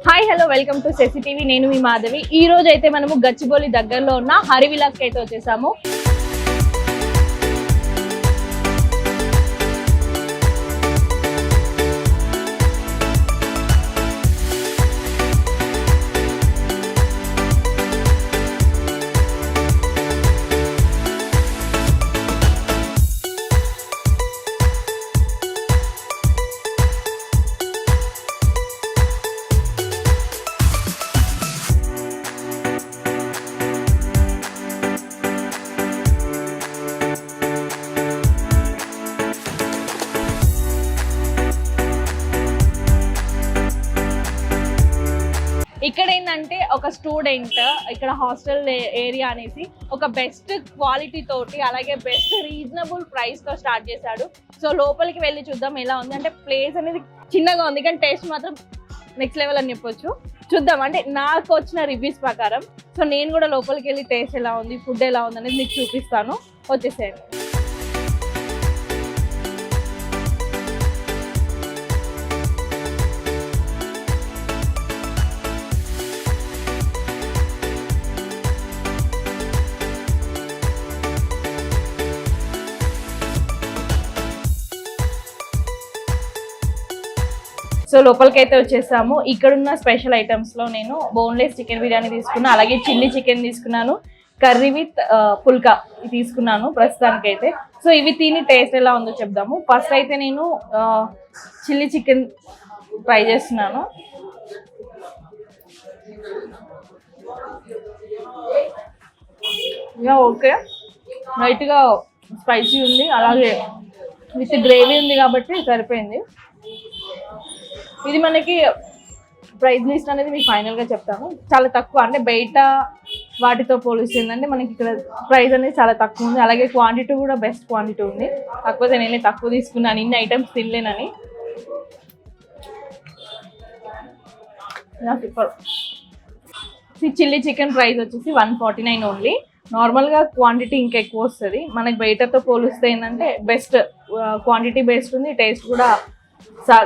Hi hello welcome to సెసి TV. నేను మీ మాధవి. ఈ రోజు అయితే మనము గచ్చిబౌలి దగ్గరలో ఉన్న హరివిలాస్ కి అయితే వచ్చేసాము. ఇక్కడ ఏంటంటే ఒక స్టూడెంట్ ఇక్కడ హాస్టల్ ఏరియా అనేసి ఒక బెస్ట్ క్వాలిటీ తోటి అలాగే బెస్ట్ రీజనబుల్ ప్రైస్ తో స్టార్ట్ చేశాడు. సో లోపలికి వెళ్ళి చూద్దాం ఎలా ఉంది. అంటే ప్లేస్ అనేది చిన్నగా ఉంది కానీ టేస్ట్ మాత్రం నెక్స్ట్ లెవెల్ అని చెప్పొచ్చు. చూద్దాం అంటే నాకు వచ్చిన రివ్యూస్ ప్రకారం. సో నేను కూడా లోపలికి వెళ్ళి టేస్ట్ ఎలా ఉంది, ఫుడ్ ఎలా ఉంది అనేది మీకు చూపిస్తాను. వచ్చేసేయండి. సో లోపలికి అయితే వచ్చేసాము. ఇక్కడున్న స్పెషల్ ఐటమ్స్లో నేను బోన్లెస్ చికెన్ బిర్యానీ తీసుకున్నాను, అలాగే చిల్లీ చికెన్ తీసుకున్నాను, కర్రీ విత్ పుల్కా తీసుకున్నాను ప్రస్తుతానికైతే. సో ఇవి తిని టేస్ట్ ఎలా ఉందో చెప్దాము. ఫస్ట్ అయితే నేను చిల్లీ చికెన్ ట్రై చేస్తున్నాను. ఓకే, లైట్గా స్పైసీ ఉంది, అలాగే విత్ గ్రేవీ ఉంది కాబట్టి సరిపోయింది. ఇది మనకి ప్రైస్ లిస్ట్ అనేది మీకు ఫైనల్గా చెప్తాను. చాలా తక్కువ, అంటే బయట వాటితో పోలిస్తుందంటే మనకి ఇక్కడ ప్రైస్ అనేది చాలా తక్కువ ఉంది. అలాగే క్వాంటిటీ కూడా బెస్ట్ క్వాంటిటీ ఉంది. కాకపోతే నేనే తక్కువ తీసుకున్నాను, ఇన్ని ఐటమ్స్ తినలేనని. సూపర్. చిల్లీ చికెన్ ప్రైస్ వచ్చేసి 149 ఓన్లీ. నార్మల్గా క్వాంటిటీ ఇంకా ఎక్కువ వస్తుంది. మనకి బయటతో పోలిస్తే ఏంటంటే బెస్ట్ క్వాంటిటీ బెస్ట్ ఉంది, టేస్ట్ కూడా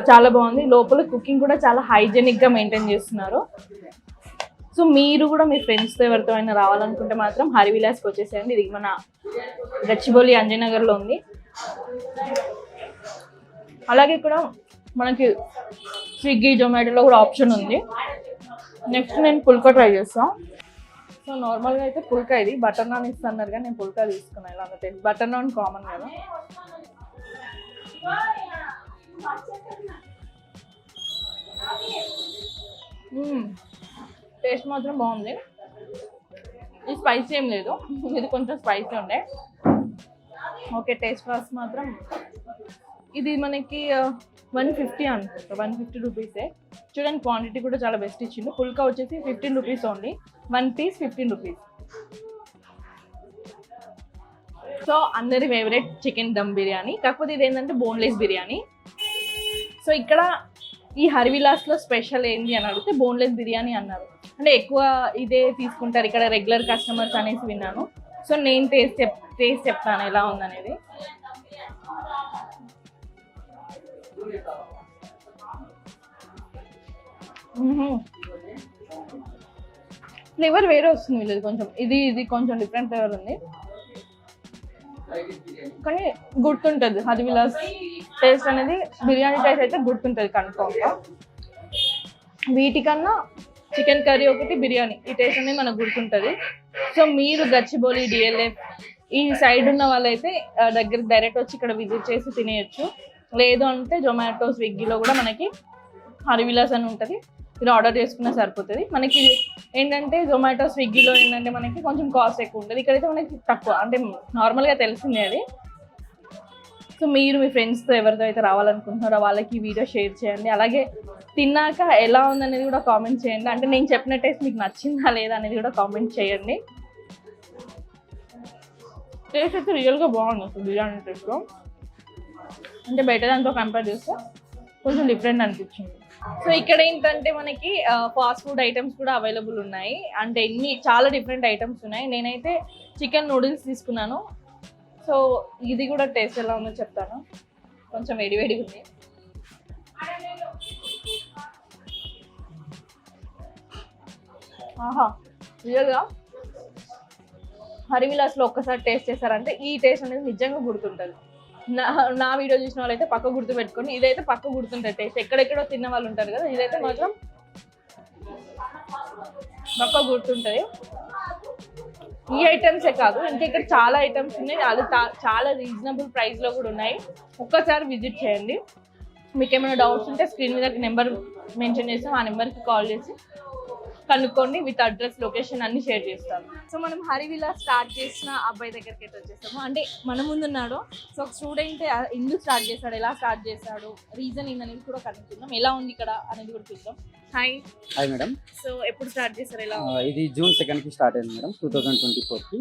చాలా బాగుంది. లోపల కుకింగ్ కూడా చాలా హైజెనిక్గా మెయింటైన్ చేస్తున్నారు. సో మీరు కూడా మీ ఫ్రెండ్స్తో ఎవరితో అయినా రావాలనుకుంటే మాత్రం హరివిలాస్కి వచ్చేసేయండి. ఇది మన గచ్చిబౌలి అంజనగర్లో ఉంది. అలాగే ఇక్కడ మనకి స్విగ్గీ జొమాటోలో కూడా ఆప్షన్ ఉంది. నెక్స్ట్ నేను పుల్కా ట్రై చేస్తాను. సో నార్మల్గా అయితే పుల్కా, ఇది బటర్ నాన్ ఇస్తున్నారు కానీ నేను పుల్కా తీసుకున్నాను. ఇలా టేస్ట్ బటర్ నాన్ కామన్ కదా. టేస్ట్ మాత్రం బాగుంది. ఇది స్పైసీ ఏం లేదు, ఇది కొంచెం స్పైసీ ఉండే. ఓకే, టేస్ట్ వాస్ మాత్రం ఇది మనకి 150 అనుకుంటా, 150 రూపీసే. చూడండి క్వాంటిటీ కూడా చాలా బెస్ట్ ఇచ్చిండు. పుల్కా వచ్చేసి 15 rupees only, 1 piece 15 rupees. So అందరి ఫేవరెట్ చికెన్ దమ్ బిర్యానీ, కాకపోతే ఇది ఏంటంటే బోన్లెస్ బిర్యానీ. సో ఇక్కడ ఈ హరివిలాస్లో స్పెషల్ ఏంటి అని అడిగితే బోన్లెస్ బిర్యానీ అన్నారు. అంటే ఎక్కువ ఇదే తీసుకుంటారు ఇక్కడ రెగ్యులర్ కస్టమర్స్ అనేసి విన్నాను. సో నేను టేస్ట్ చెప్తాను ఎలా ఉందనేది. ఫ్లేవర్ వేరే వస్తుంది వీళ్ళది కొంచెం, ఇది కొంచెం డిఫరెంట్ ఫ్లేవర్ ఉంది కానీ గుర్తుంటుంది. హరివిలాస్ టేస్ట్ అనేది బిర్యానీ టేస్ట్ అయితే గుర్తుంటుంది కన్ఫామ్గా. వీటికన్నా చికెన్ కర్రీ ఒకటి, బిర్యానీ ఈ టేస్ట్ అనేది మనకు గుర్తుంటుంది. సో మీరు గచ్చిబౌలి డిఎల్ఎఫ్ ఈ సైడ్ ఉన్న వాళ్ళైతే దగ్గర డైరెక్ట్ వచ్చి ఇక్కడ విజిట్ చేసి తినేయచ్చు. లేదు అంటే జొమాటో స్విగ్గీలో కూడా మనకి హరివిలాస్ అని ఉంటుంది, ఇది ఆర్డర్ చేసుకున్నా సరిపోతుంది. మనకి ఏంటంటే జొమాటో స్విగ్గీలో ఏంటంటే మనకి కొంచెం కాస్ట్ ఎక్కువ ఉంటుంది, ఇక్కడైతే మనకి తక్కువ, అంటే నార్మల్గా తెలిసిందే అది. సో మీరు మీ ఫ్రెండ్స్తో ఎవరితో అయితే రావాలనుకుంటున్నారో వాళ్ళకి ఈ వీడియో షేర్ చేయండి. అలాగే తిన్నాక ఎలా ఉందనేది కూడా కామెంట్ చేయండి. అంటే నేను చెప్పిన టేస్ట్ మీకు నచ్చిందా లేదా అనేది కూడా కామెంట్ చేయండి. టేస్ట్ అయితే రియల్గా బాగుంది అసలు బిర్యానీ టేస్ట్లో. అంటే బయట దాంతో కంపేర్ చేస్తే కొంచెం డిఫరెంట్ అనిపించింది. సో ఇక్కడ ఏంటంటే మనకి ఫాస్ట్ ఫుడ్ ఐటమ్స్ కూడా అవైలబుల్ ఉన్నాయి. అంటే చాలా డిఫరెంట్ ఐటమ్స్ ఉన్నాయి. నేనైతే చికెన్ నూడిల్స్ తీసుకున్నాను. సో ఇది కూడా టేస్ట్ ఎలా ఉందో చెప్తాను. కొంచెం వేడివేడిగా ఉంది. ఆహా, రియల్గా హరివిలాస్లో ఒక్కసారి టేస్ట్ చేశారంటే ఈ టేస్ట్ అనేది నిజంగా గుర్తుంటుంది. నా వీడియో చూసిన వాళ్ళైతే పక్క గుర్తు పెట్టుకొని, ఇదైతే పక్క గుర్తుంటుంది టేస్ట్. ఎక్కడెక్కడో తిన్న వాళ్ళు ఉంటారు కదా, ఇదైతే మాత్రం పక్క గుర్తుంటుంది. ఈ ఐటమ్సే కాదు, ఇంకా ఇక్కడ చాలా ఐటమ్స్ ఉన్నాయి, అది చాలా రీజనబుల్ ప్రైస్లో కూడా ఉన్నాయి. ఒక్కసారి విజిట్ చేయండి. మీకు ఏమైనా డౌట్స్ ఉంటే స్క్రీన్ మీద నెంబర్ మెన్షన్ చేస్తాం, ఆ నెంబర్కి కాల్ చేసి కనుక్కోండి. విత్ అడ్రస్, లొకేషన్ అన్ని షేర్ చేస్తాను. సో మనం హరివిలా స్టార్ట్ చేసిన అబ్బాయి దగ్గరికి అయితే వచ్చేస్తాము. అంటే మన ముందున్నాడు. సో ఒక స్టూడెంట్ ఎందుకు స్టార్ట్ చేశాడు, ఎలా స్టార్ట్ చేశాడు, రీజన్ ఏందనేది కూడా కనుక్కుందాం. ఎలా ఉంది ఇక్కడ అనేది కూడా చూద్దాం. Hi madam. సో ఎప్పుడు స్టార్ట్ చేశారు, ఎలా? ఇది June 2కి స్టార్ట్ అయింది మేడం, 2024కి.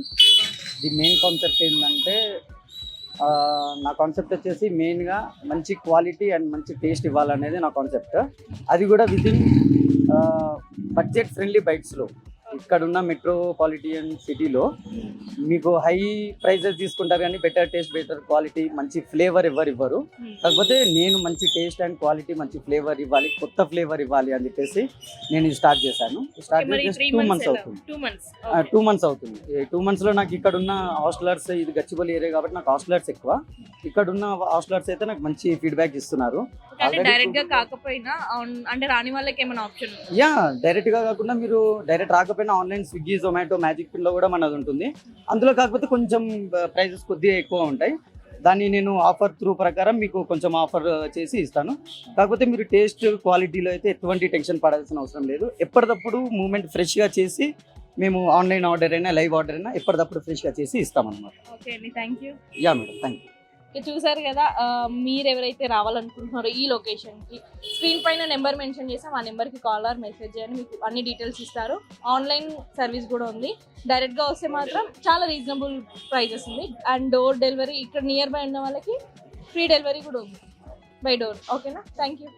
ఇది మెయిన్ కాన్సెప్ట్ ఏంటంటే నా కాన్సెప్ట్ వచ్చేసి మెయిన్గా మంచి క్వాలిటీ అండ్ మంచి టేస్ట్ ఇవ్వాలనేది నా కాన్సెప్ట్. అది కూడా వితిన్ బడ్జెట్ ఫ్రెండ్లీ బైట్స్లో. ఇక్కడున్న మెట్రోపాలిటన్ సిటీలో మీకు హై ప్రైజెస్ తీసుకుంటారు కానీ బెటర్ టేస్ట్, బెటర్ క్వాలిటీ, మంచి ఫ్లేవర్ ఇవ్వరు. కాకపోతే నేను మంచి టేస్ట్ అండ్ క్వాలిటీ, మంచి ఫ్లేవర్ ఇవ్వాలి, కొత్త ఫ్లేవర్ ఇవ్వాలి అని చెప్పేసి నేను ఇది స్టార్ట్ చేశాను. స్టార్ట్ చేసి 2 months అవుతుంది. 2 months అవుతుంది. 2 monthsలో నాకు ఇక్కడ ఉన్న హాస్టలర్స్, ఇది గచ్చిబౌలి ఏరియా కాబట్టి నాకు హాస్టలర్స్ ఎక్కువ. ఇక్కడ ఉన్న హాస్టలర్స్ అయితే నాకు మంచి ఫీడ్బ్యాక్ ఇస్తున్నారు. డైరెక్ట్ గా కాకపోయినా అంటే రాని వాళ్ళకి ఏమైనా ఆప్షన్? యా, డైరెక్ట్ గా కాకుండా మీరు డైరెక్ట్ రాకపోయినా online Swiggy, Zomato, magic pin లో కూడా మనది ఉంటుంది. అందులో కాకపోతే కొంచెం ప్రైజెస్ కొద్దిగా ఎక్కువ ఉంటాయి. దాన్ని నేను ఆఫర్ త్రూ ప్రకారం మీకు కొంచెం ఆఫర్ చేసి ఇస్తాను. కాకపోతే మీరు టేస్ట్, క్వాలిటీలో అయితే ఎటువంటి టెన్షన్ పడాల్సిన అవసరం లేదు. ఎప్పటికప్పుడు మూమెంట్ ఫ్రెష్గా చేసి మేము ఆన్లైన్ ఆర్డర్ అయినా లైవ్ ఆర్డర్ అయినా ఎప్పటికప్పుడు ఫ్రెష్గా చేసి ఇస్తామన్నమాట. ఓకే అండి, thank you. Yeah madam, thank you. చూసారు కదా, మీరు ఎవరైతే రావాలనుకుంటున్నారో ఈ లొకేషన్కి స్క్రీన్ పైన నెంబర్ మెన్షన్ చేసాం, ఆ నెంబర్కి కాల్ ఆర్ మెసేజ్ చేయండి, మీకు అన్ని డీటెయిల్స్ ఇస్తారు. ఆన్లైన్ సర్వీస్ కూడా ఉంది. డైరెక్ట్గా వస్తే మాత్రం చాలా రీజనబుల్ ప్రైజెస్ ఉంది. అండ్ డోర్ డెలివరీ ఇక్కడ నియర్ బై ఉన్న వాళ్ళకి ఫ్రీ డెలివరీ కూడా ఉంది బై డోర్. ఓకేనా, థ్యాంక్ యూ.